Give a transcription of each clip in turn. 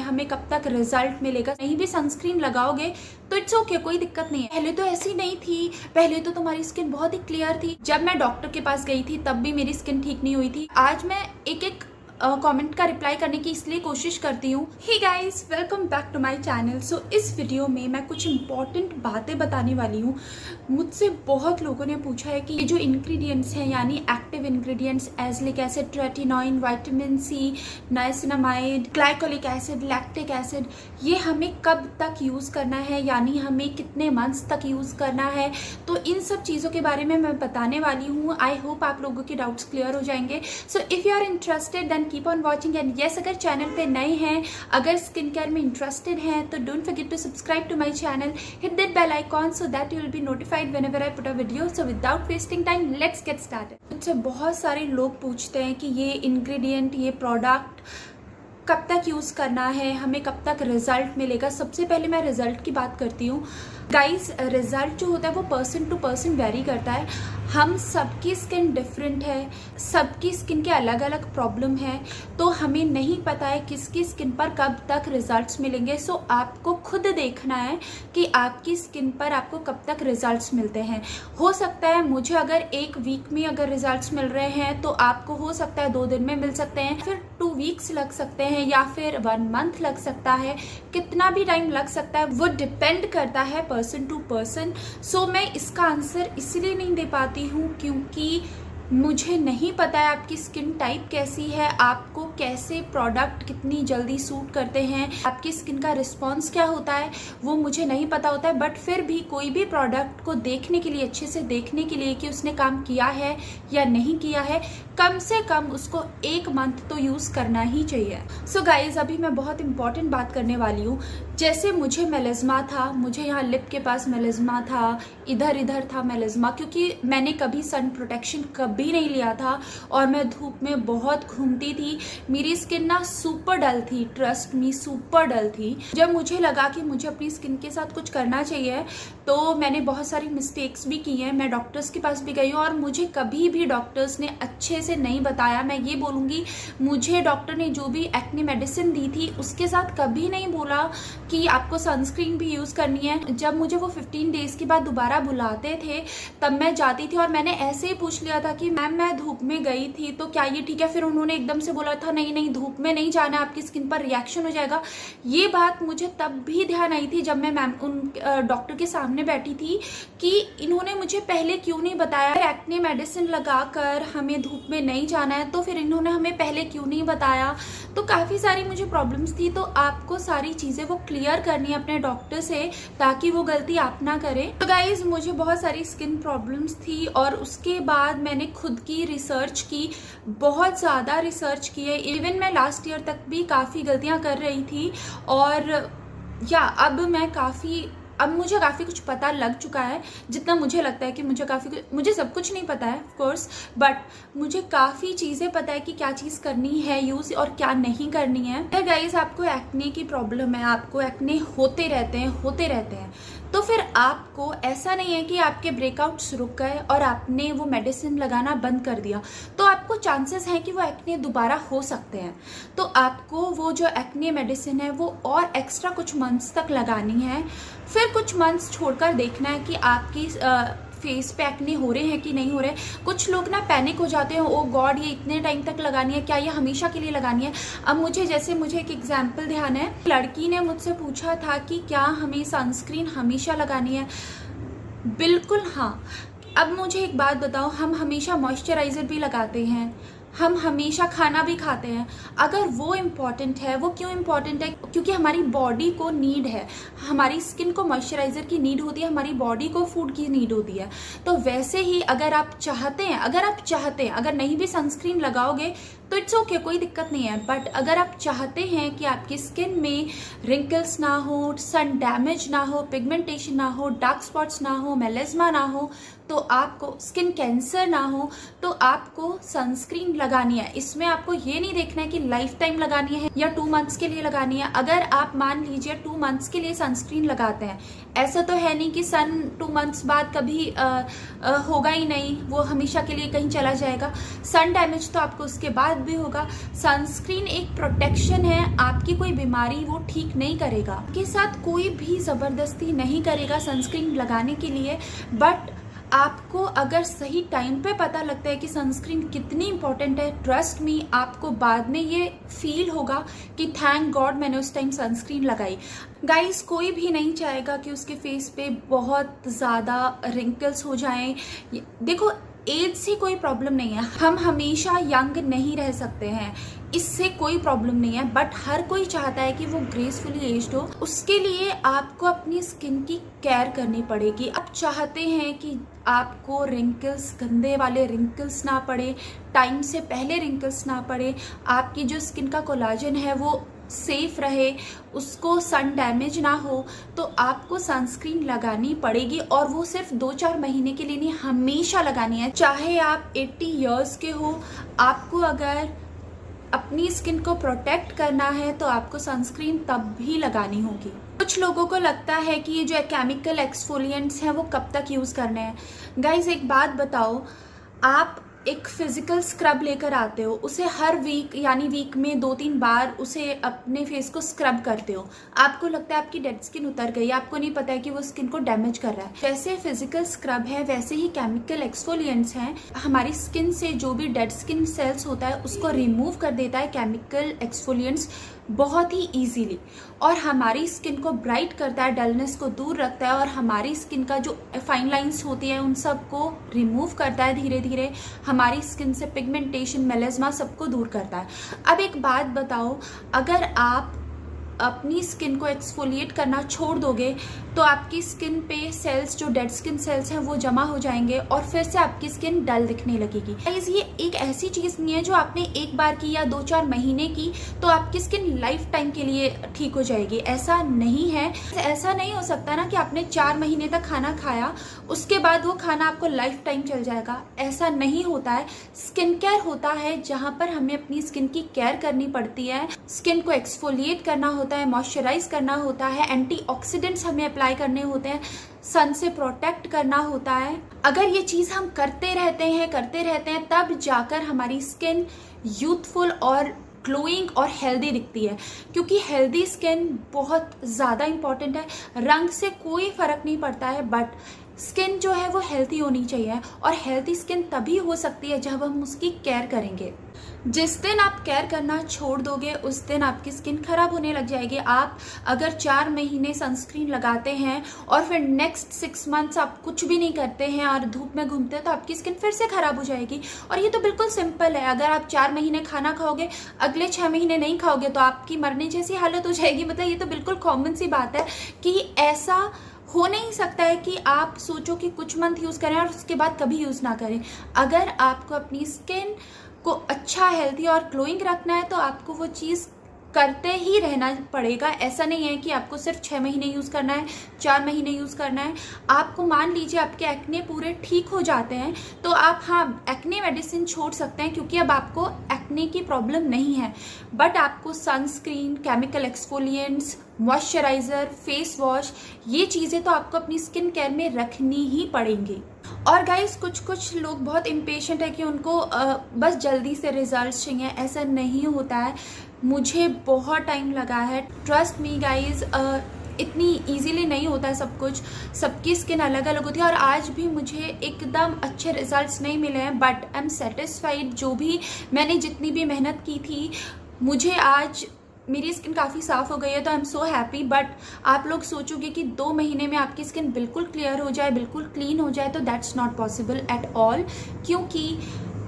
हमें कब तक रिजल्ट मिलेगा। नहीं भी सनस्क्रीन लगाओगे तो इट्स ओके, कोई दिक्कत नहीं है। पहले तो ऐसी नहीं थी, पहले तो तुम्हारी स्किन बहुत ही क्लियर थी। जब मैं डॉक्टर के पास गई थी तब भी मेरी स्किन ठीक नहीं हुई थी। आज मैं एक एक कमेंट का रिप्लाई करने की इसलिए कोशिश करती हूँ। Hey guys, welcome back to my channel. So इस वीडियो में मैं कुछ इंपॉर्टेंट बातें बताने वाली हूँ। मुझसे बहुत लोगों ने पूछा है कि ये जो इंग्रेडिएंट्स हैं, यानी active ingredients azelaic acid, retinoid, vitamin C, niacinamide, glycolic acid, lactic acid, ये हमें कब तक यूज़ करना है, यानी हमें कितने मंथ्स तक यूज़ करना है। तो इन सब चीज़ों के बारे में मैं बताने वाली हूँ। आई होप आप लोगों के डाउट्स क्लियर हो जाएंगे। So if you are interested then keep on watching. And yes, अगर चैनल पे नए हैं, अगर स्किन केयर में इंटरेस्टेड हैं, तो don't forget to subscribe to my channel, hit that bell icon so that you will be notified whenever I put a video. So without wasting time let's get started. मुझसे बहुत सारे लोग पूछते हैं कि ये इंग्रेडिएंट, ये प्रोडक्ट कब तक यूज़ करना है, हमें कब तक रिजल्ट मिलेगा। सबसे पहले मैं रिजल्ट की बात करती हूँ। गाइस, रिजल्ट जो होता है वो पर्सन टू पर्सन वेरी करता है। हम सबकी स्किन डिफरेंट है, सबकी स्किन के अलग अलग प्रॉब्लम है, तो हमें नहीं पता है किसकी स्किन पर कब तक रिजल्ट्स मिलेंगे। सो आपको खुद देखना है कि आपकी स्किन पर आपको कब तक रिजल्ट्स मिलते हैं। हो सकता है मुझे अगर एक वीक में अगर रिजल्ट्स मिल रहे हैं तो आपको हो सकता है 2 दिन में मिल सकते हैं, फिर 2 वीक्स लग सकते हैं, या फिर 1 मंथ लग सकता है। कितना भी टाइम लग सकता है, वो डिपेंड करता है पर्सन टू पर्सन। सो मैं इसका आंसर इसलिए नहीं दे पाती हूँ क्योंकि मुझे नहीं पता है आपकी स्किन टाइप कैसी है, आपको कैसे प्रोडक्ट कितनी जल्दी सूट करते हैं, आपकी स्किन का रिस्पॉन्स क्या होता है, वो मुझे नहीं पता होता है। बट फिर भी कोई भी प्रोडक्ट को देखने के लिए, अच्छे से देखने के लिए कि उसने काम किया है या नहीं किया है, कम से कम उसको 1 मंथ तो यूज़ करना ही चाहिए। सो गाइज, अभी मैं बहुत इंपॉर्टेंट बात करने वाली हूँ। जैसे मुझे मेलेज़मा था, मुझे यहाँ लिप के पास मेलेज़मा था, इधर था मेलेज़मा, क्योंकि मैंने कभी सन प्रोटेक्शन कभी नहीं लिया था और मैं धूप में बहुत घूमती थी। मेरी स्किन ना सुपर डल थी, ट्रस्ट मी, सुपर डल थी। जब मुझे लगा कि मुझे अपनी स्किन के साथ कुछ करना चाहिए तो मैंने बहुत सारी मिस्टेक्स भी की हैं। मैं डॉक्टर्स के पास भी गई हूँ और मुझे कभी भी डॉक्टर्स ने अच्छे से नहीं बताया। मैं ये बोलूँगी, मुझे डॉक्टर ने जो भी एक्ने मेडिसिन दी थी उसके साथ कभी नहीं बोला कि आपको सनस्क्रीन भी यूज़ करनी है। जब मुझे वो 15 डेज़ के बाद दोबारा बुलाते थे तब मैं जाती थी और मैंने ऐसे ही पूछ लिया था कि मैम मैं धूप में गई थी तो क्या ये ठीक है। फिर उन्होंने एकदम से बोला था नहीं धूप में नहीं जाना, आपकी स्किन पर रिएक्शन हो जाएगा। ये बात मुझे तब भी ध्यान आई थी जब मैं मैम उन डॉक्टर के सामने बैठी थी कि इन्होंने मुझे पहले क्यों नहीं बताया। एक्ने मेडिसिन लगाकर हमें धूप में नहीं जाना है तो फिर इन्होंने हमें पहले क्यों नहीं बताया। तो काफ़ी सारी मुझे प्रॉब्लम्स थी। तो आपको सारी चीज़ें वो क्लियर करनी है अपने डॉक्टर से ताकि वो गलती आप ना करें। तो गाइज, मुझे बहुत सारी स्किन प्रॉब्लम्स थी और उसके बाद मैंने खुद की रिसर्च की, बहुत ज़्यादा रिसर्च की है। इवन मैं लास्ट ईयर तक भी काफ़ी गलतियाँ कर रही थी और अब मुझे काफ़ी कुछ पता लग चुका है। जितना मुझे लगता है कि मुझे सब कुछ नहीं पता है ऑफ कोर्स, बट मुझे काफ़ी चीज़ें पता है कि क्या चीज़ करनी है यूज़ और क्या नहीं करनी है। गाइस, आपको एक्ने की प्रॉब्लम है, आपको एक्ने होते रहते हैं, तो फिर आपको ऐसा नहीं है कि आपके ब्रेकआउट्स रुक गए और आपने वो मेडिसिन लगाना बंद कर दिया तो आपको चांसेस हैं कि वो एक्ने दोबारा हो सकते हैं। तो आपको वो जो एक्ने मेडिसिन है वो और एक्स्ट्रा कुछ मंथ्स तक लगानी है। फिर कुछ मंथ्स छोड़कर देखना है कि आपकी फेस पे एक्ने हो रहे हैं कि नहीं हो रहे। कुछ लोग ना पैनिक हो जाते हैं, ओ गॉड ये इतने टाइम तक लगानी है क्या, ये हमेशा के लिए लगानी है। अब मुझे एक एग्जांपल ध्यान है, लड़की ने मुझसे पूछा था कि क्या हमें सनस्क्रीन हमेशा लगानी है। बिल्कुल हाँ। अब मुझे एक बात बताओ, हम हमेशा मॉइस्चराइज़र भी लगाते हैं, हम हमेशा खाना भी खाते हैं। अगर वो इम्पॉर्टेंट है, वो क्यों इम्पॉर्टेंट है? क्योंकि हमारी बॉडी को नीड है, हमारी स्किन को मॉइस्चराइज़र की नीड होती है, हमारी बॉडी को फूड की नीड होती है। तो वैसे ही अगर आप चाहते हैं, अगर नहीं भी सनस्क्रीन लगाओगे तो इट्स ओके, कोई दिक्कत नहीं है। बट अगर आप चाहते हैं कि आपकी स्किन में रिंकल्स ना हो, सन डैमेज ना हो, पिगमेंटेशन ना हो, डार्क स्पॉट्स ना हो, मेलेज़मा ना हो, तो आपको स्किन कैंसर ना हो, तो आपको सनस्क्रीन लगानी है। इसमें आपको ये नहीं देखना है कि लाइफ टाइम लगानी है या 2 मंथ्स के लिए लगानी है। अगर आप मान लीजिए 2 मंथ्स के लिए सनस्क्रीन लगाते हैं, ऐसा तो है नहीं कि सन 2 मंथ्स बाद कभी होगा ही नहीं, वो हमेशा के लिए कहीं चला जाएगा। सन डैमेज तो आपको उसके बाद बाद भी होगा। सनस्क्रीन एक प्रोटेक्शन है, आपकी कोई बीमारी वो ठीक नहीं करेगा। आपके साथ कोई भी ज़बरदस्ती नहीं करेगा सनस्क्रीन लगाने के लिए, बट आपको अगर सही टाइम पे पता लगता है कि सनस्क्रीन कितनी इंपॉर्टेंट है, ट्रस्ट मी, आपको बाद में ये फील होगा कि थैंक गॉड मैंने उस टाइम सनस्क्रीन लगाई। गाइस, कोई भी नहीं चाहेगा कि उसके फेस पे बहुत ज़्यादा रिंकल्स हो जाएं। देखो, एज से कोई प्रॉब्लम नहीं है, हम हमेशा यंग नहीं रह सकते हैं, इससे कोई प्रॉब्लम नहीं है, बट हर कोई चाहता है कि वो ग्रेसफुली एज्ड हो। उसके लिए आपको अपनी स्किन की केयर करनी पड़ेगी। आप चाहते हैं कि आपको रिंकल्स, गंदे वाले रिंकल्स ना पड़े, टाइम से पहले रिंकल्स ना पड़े, आपकी जो स्किन का कोलाजन है वो सेफ रहे, उसको सन डैमेज ना हो, तो आपको सनस्क्रीन लगानी पड़ेगी। और वो सिर्फ 2-4 महीने के लिए नहीं, हमेशा लगानी है। चाहे आप 80 इयर्स के हो, आपको अगर अपनी स्किन को प्रोटेक्ट करना है तो आपको सनस्क्रीन तब भी लगानी होगी। कुछ लोगों को लगता है कि ये जो केमिकल एक्सफोलिएंट्स हैं वो कब तक यूज़ करने हैं। गाइज, एक बात बताओ, आप एक फिजिकल स्क्रब लेकर आते हो, उसे हर वीक यानी वीक में 2-3 बार उसे अपने फेस को स्क्रब करते हो, आपको लगता है आपकी डेड स्किन उतर गई, आपको नहीं पता है कि वो स्किन को डैमेज कर रहा है। जैसे फिजिकल स्क्रब है, वैसे ही केमिकल एक्सफोलिएंट्स हैं, हमारी स्किन से जो भी डेड स्किन सेल्स होता है उसको रिमूव कर देता है केमिकल एक्सफोलिएंट्स बहुत ही इजीली, और हमारी स्किन को ब्राइट करता है, डलनेस को दूर रखता है, और हमारी स्किन का जो फाइन लाइंस होती हैं उन सब को रिमूव करता है धीरे धीरे। हमारी स्किन से पिगमेंटेशन, मेलेस्मा सबको दूर करता है। अब एक बात बताओ, अगर आप अपनी स्किन को एक्सफोलिएट करना छोड़ दोगे तो आपकी स्किन पे सेल्स, जो डेड स्किन सेल्स हैं, वो जमा हो जाएंगे और फिर से आपकी स्किन डल दिखने लगेगी। गाइस, ये एक ऐसी चीज़ नहीं है जो आपने एक बार की या 2-4 महीने की तो आपकी स्किन लाइफ टाइम के लिए ठीक हो जाएगी, ऐसा नहीं है। ऐसा नहीं हो सकता ना कि आपने 4 महीने तक खाना खाया, उसके बाद वो खाना आपको लाइफ टाइम चल जाएगा, ऐसा नहीं होता है। स्किन केयर होता है जहाँ पर हमें अपनी स्किन की केयर करनी पड़ती है, स्किन को एक्सफोलिएट करना होता है, मॉइस्चराइज करना होता है, एंटीऑक्सीडेंट्स हमें अप्लाई करने होते हैं, सन से प्रोटेक्ट करना होता है। अगर ये चीज़ हम करते रहते हैं तब जाकर हमारी स्किन यूथफुल और ग्लोइंग और हेल्दी दिखती है, क्योंकि हेल्दी स्किन बहुत ज़्यादा इंपॉर्टेंट है। रंग से कोई फ़र्क नहीं पड़ता है, बट स्किन जो है वो हेल्दी होनी चाहिए, और हेल्दी स्किन तभी हो सकती है जब हम उसकी केयर करेंगे। जिस दिन आप केयर करना छोड़ दोगे उस दिन आपकी स्किन खराब होने लग जाएगी। आप अगर 4 महीने सनस्क्रीन लगाते हैं और फिर नेक्स्ट 6 मंथ्स आप कुछ भी नहीं करते हैं और धूप में घूमते हैं तो आपकी स्किन फिर से खराब हो जाएगी। और ये तो बिल्कुल सिंपल है, अगर आप 4 महीने खाना खाओगे, अगले 6 महीने नहीं खाओगे तो आपकी मरने जैसी हालत हो जाएगी। मतलब ये तो बिल्कुल कॉमन सी बात है कि ऐसा हो नहीं सकता है कि आप सोचो कि कुछ मंथ यूज़ करें और उसके बाद कभी यूज़ ना करें। अगर आपको अपनी स्किन को अच्छा, हेल्दी और ग्लोइंग रखना है तो आपको वो चीज़ करते ही रहना पड़ेगा। ऐसा नहीं है कि आपको सिर्फ 6 महीने यूज़ करना है, 4 महीने यूज़ करना है। आपको मान लीजिए आपके एक्ने पूरे ठीक हो जाते हैं तो आप एक्ने मेडिसिन छोड़ सकते हैं, क्योंकि अब आपको एक्ने की प्रॉब्लम नहीं है, बट आपको sunscreen, chemical exfoliants, moisturiser, face wash, ये चीज़ें तो आपको अपनी स्किन केयर में रखनी ही पड़ेंगी। और गाइस, कुछ लोग बहुत इम्पेशेंट है कि उनको बस जल्दी से रिजल्ट चाहिए। ऐसा नहीं होता है, मुझे बहुत टाइम लगा है, ट्रस्ट मी गाइस, इतनी इजीली नहीं होता है सब कुछ, सबकी स्किन अलग अलग होती है, और आज भी मुझे एकदम अच्छे रिजल्ट्स नहीं मिले हैं, बट आई एम सेटिस्फाइड। जो भी मैंने जितनी भी मेहनत की थी, मुझे आज मेरी स्किन काफ़ी साफ़ हो गई है, तो I am so happy. But आप लोग सोचोगे कि 2 महीने में आपकी स्किन बिल्कुल क्लियर हो जाए, बिल्कुल क्लीन हो जाए, तो that's not possible at all, क्योंकि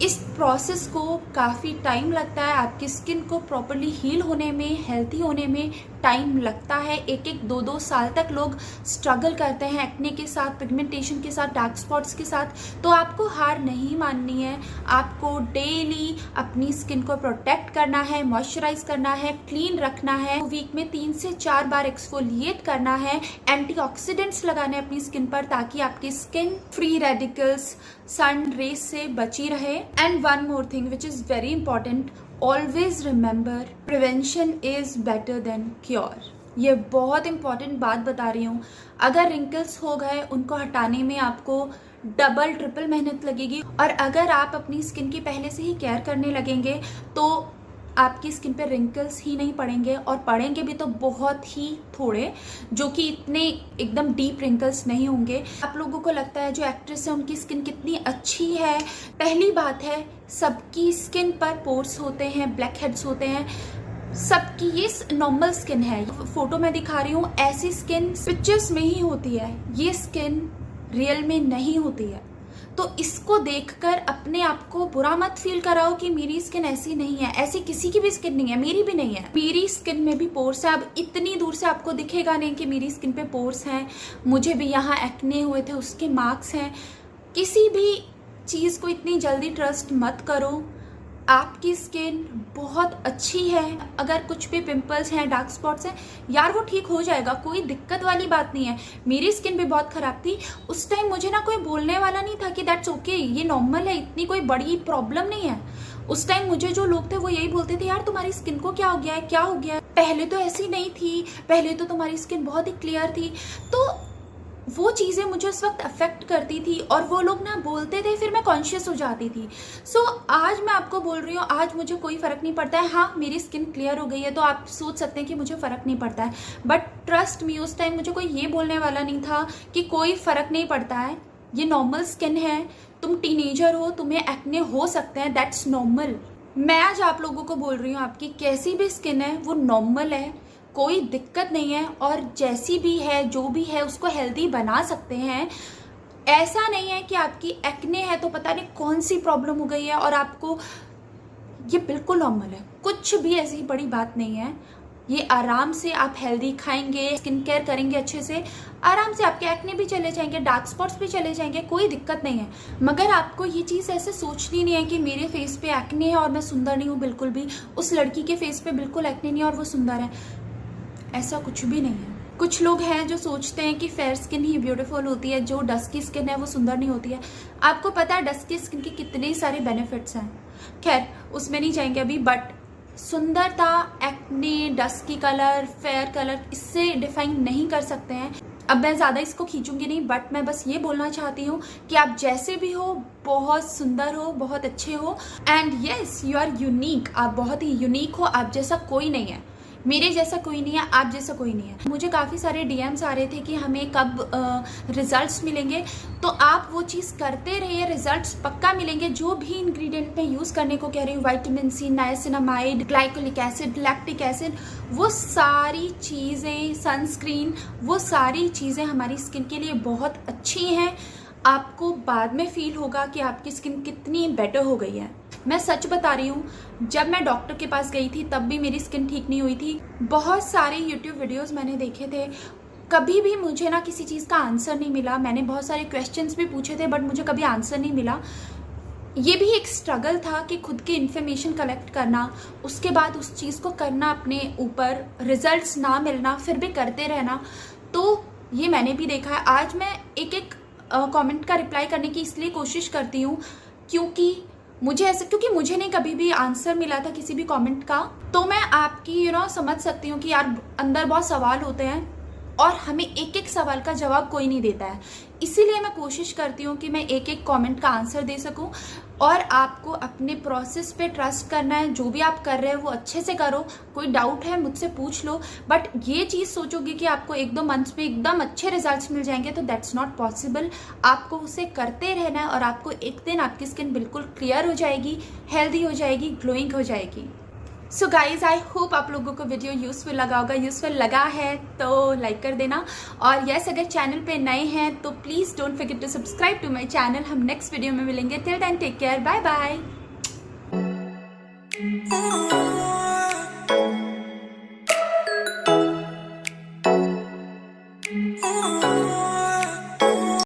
इस प्रोसेस को काफ़ी टाइम लगता है। आपकी स्किन को प्रॉपरली हील होने में, हेल्थी होने में टाइम लगता है। 1-1, 2-2 साल तक लोग स्ट्रगल करते हैं एक्ने के साथ, पिगमेंटेशन के साथ, डार्क स्पॉट्स के साथ। तो आपको हार नहीं माननी है, आपको डेली अपनी स्किन को प्रोटेक्ट करना है, मॉइस्चराइज करना है, क्लीन रखना है, वीक में 3 से 4 बार एक्सफोलिएट करना है, एंटीऑक्सीडेंट्स लगाने अपनी स्किन पर ताकि आपकी skin free radicals, sun rays से बची रहे। And one more thing which is very important, always remember prevention is better than cure. ये बहुत इंपॉर्टेंट बात बता रही हूँ। अगर रिंकल्स हो गए, उनको हटाने में आपको डबल ट्रिपल मेहनत लगेगी। और अगर आप अपनी स्किन की पहले से ही केयर करने लगेंगे तो आपकी स्किन पे रिंकल्स ही नहीं पड़ेंगे, और पड़ेंगे भी तो बहुत ही थोड़े, जो कि इतने एकदम डीप रिंकल्स नहीं होंगे। आप लोगों को लगता है जो एक्ट्रेस है उनकी स्किन कितनी अच्छी है। पहली बात है, सबकी स्किन पर पोर्स होते हैं, ब्लैक हेड्स होते हैं, सबकी ये नॉर्मल स्किन है। फोटो में दिखा रही हूँ, ऐसी स्किन पिक्चर्स में ही होती है, ये स्किन रियल में नहीं होती है। तो इसको देखकर अपने आप को बुरा मत फील कराओ कि मेरी स्किन ऐसी नहीं है। ऐसी किसी की भी स्किन नहीं है, मेरी भी नहीं है। मेरी स्किन में भी पोर्स है। अब इतनी दूर से आपको दिखेगा नहीं कि मेरी स्किन पे पोर्स हैं। मुझे भी यहाँ एक्ने हुए थे, उसके मार्क्स हैं। किसी भी चीज़ को इतनी जल्दी ट्रस्ट मत करो। आपकी स्किन बहुत अच्छी है। अगर कुछ भी पिंपल्स हैं, डार्क स्पॉट्स हैं, यार वो ठीक हो जाएगा, कोई दिक्कत वाली बात नहीं है। मेरी स्किन भी बहुत ख़राब थी उस टाइम, मुझे ना कोई बोलने वाला नहीं था कि दैट्स ओके, ये नॉर्मल है, इतनी कोई बड़ी प्रॉब्लम नहीं है। उस टाइम मुझे जो लोग थे वो यही बोलते थे, यार तुम्हारी स्किन को क्या हो गया है, क्या हो गया है, पहले तो ऐसी नहीं थी, पहले तो तुम्हारी स्किन बहुत ही क्लियर थी। तो वो चीज़ें मुझे उस वक्त अफेक्ट करती थी और वो लोग ना बोलते थे, फिर मैं कॉन्शियस हो जाती थी। सो आज मैं आपको बोल रही हूँ, आज मुझे कोई फ़र्क नहीं पड़ता है। हाँ, मेरी स्किन क्लियर हो गई है तो आप सोच सकते हैं कि मुझे फ़र्क नहीं पड़ता है, बट ट्रस्ट मी, उस टाइम मुझे कोई ये बोलने वाला नहीं था कि कोई फ़र्क नहीं पड़ता है, ये नॉर्मल स्किन है, तुम टीनेजर हो, तुम्हें एक्ने हो सकते हैं, दैट्स नॉर्मल। मैं आज आप लोगों को बोल रही हूँ, आपकी कैसी भी स्किन है वो नॉर्मल है, कोई दिक्कत नहीं है, और जैसी भी है, जो भी है, उसको हेल्दी बना सकते हैं। ऐसा नहीं है कि आपकी एक्ने है तो पता नहीं कौन सी प्रॉब्लम हो गई है और आपको, ये बिल्कुल नॉर्मल है, कुछ भी ऐसी बड़ी बात नहीं है। ये आराम से आप हेल्दी खाएंगे, स्किन केयर करेंगे अच्छे से, आराम से आपके एक्ने भी चले जाएंगे, डार्क स्पॉट्स भी चले जाएंगे, कोई दिक्कत नहीं है। मगर आपको ये चीज़ ऐसे सोचनी नहीं है कि मेरे फेस पे एक्ने है और मैं सुंदर नहीं हूँ, बिल्कुल भी। उस लड़की के फेस पे बिल्कुल एक्ने नहीं है और वो सुंदर है, ऐसा कुछ भी नहीं है। कुछ लोग हैं जो सोचते हैं कि फेयर स्किन ही ब्यूटीफुल होती है, जो डस्की स्किन है वो सुंदर नहीं होती है। आपको पता है डस्की स्किन के कितने सारे बेनिफिट्स हैं, खैर उसमें नहीं जाएंगे अभी। बट सुंदरता, acne, dusky colour, fair colour, इससे डिफाइन नहीं कर सकते हैं। अब मैं ज़्यादा इसको खींचूंगी नहीं, बट मैं बस ये बोलना चाहती हूँ कि आप जैसे भी हो बहुत सुंदर हो, बहुत अच्छे हो, and yes you are unique. आप बहुत ही यूनिक हो, आप जैसा कोई नहीं है, मेरे जैसा कोई नहीं है, आप जैसा कोई नहीं है। मुझे काफ़ी सारे डीएम्स आ रहे थे कि हमें कब रिजल्ट्स मिलेंगे, तो आप वो चीज़ करते रहिए, रिजल्ट्स पक्का मिलेंगे। जो भी इंग्रेडिएंट मैं यूज़ करने को कह रही हूँ, vitamin C, niacinamide, glycolic acid, lactic acid, वो सारी चीज़ें, सनस्क्रीन, वो सारी चीज़ें हमारी स्किन के लिए बहुत अच्छी हैं। आपको बाद में फील होगा कि आपकी स्किन कितनी बेटर हो गई है। मैं सच बता रही हूँ, जब मैं डॉक्टर के पास गई थी तब भी मेरी स्किन ठीक नहीं हुई थी। बहुत सारे यूट्यूब वीडियोस मैंने देखे थे, कभी भी मुझे ना किसी चीज़ का आंसर नहीं मिला। मैंने बहुत सारे क्वेश्चंस भी पूछे थे बट मुझे कभी आंसर नहीं मिला। ये भी एक स्ट्रगल था कि खुद की इन्फॉर्मेशन कलेक्ट करना, उसके बाद उस चीज़ को करना अपने ऊपर, रिजल्ट्स ना मिलना, फिर भी करते रहना। तो ये मैंने भी देखा है। आज मैं एक एक कमेंट का रिप्लाई करने की इसलिए कोशिश करती हूँ क्योंकि मुझे नहीं कभी भी आंसर मिला था किसी भी कमेंट का। तो मैं आपकी समझ सकती हूँ कि यार अंदर बहुत सवाल होते हैं और हमें एक एक सवाल का जवाब कोई नहीं देता है। इसीलिए मैं कोशिश करती हूँ कि मैं एक एक कमेंट का आंसर दे सकूँ। और आपको अपने प्रोसेस पे ट्रस्ट करना है, जो भी आप कर रहे हो वो अच्छे से करो। कोई डाउट है मुझसे पूछ लो, बट ये चीज़ सोचोगे कि आपको 1-2 मंथ्स में एकदम अच्छे रिजल्ट्स मिल जाएंगे तो दैट्स नॉट पॉसिबल। आपको उसे करते रहना है और आपको एक दिन आपकी स्किन बिल्कुल क्लियर हो जाएगी, हेल्दी हो जाएगी, ग्लोइंग हो जाएगी। सो गाइज, आई होप आप लोगों को वीडियो यूजफुल लगा होगा। यूजफुल लगा है तो लाइक कर देना, और यस अगर चैनल पे नए हैं तो please don't forget to subscribe to my channel. हम नेक्स्ट वीडियो में मिलेंगे। Till then take care, bye bye.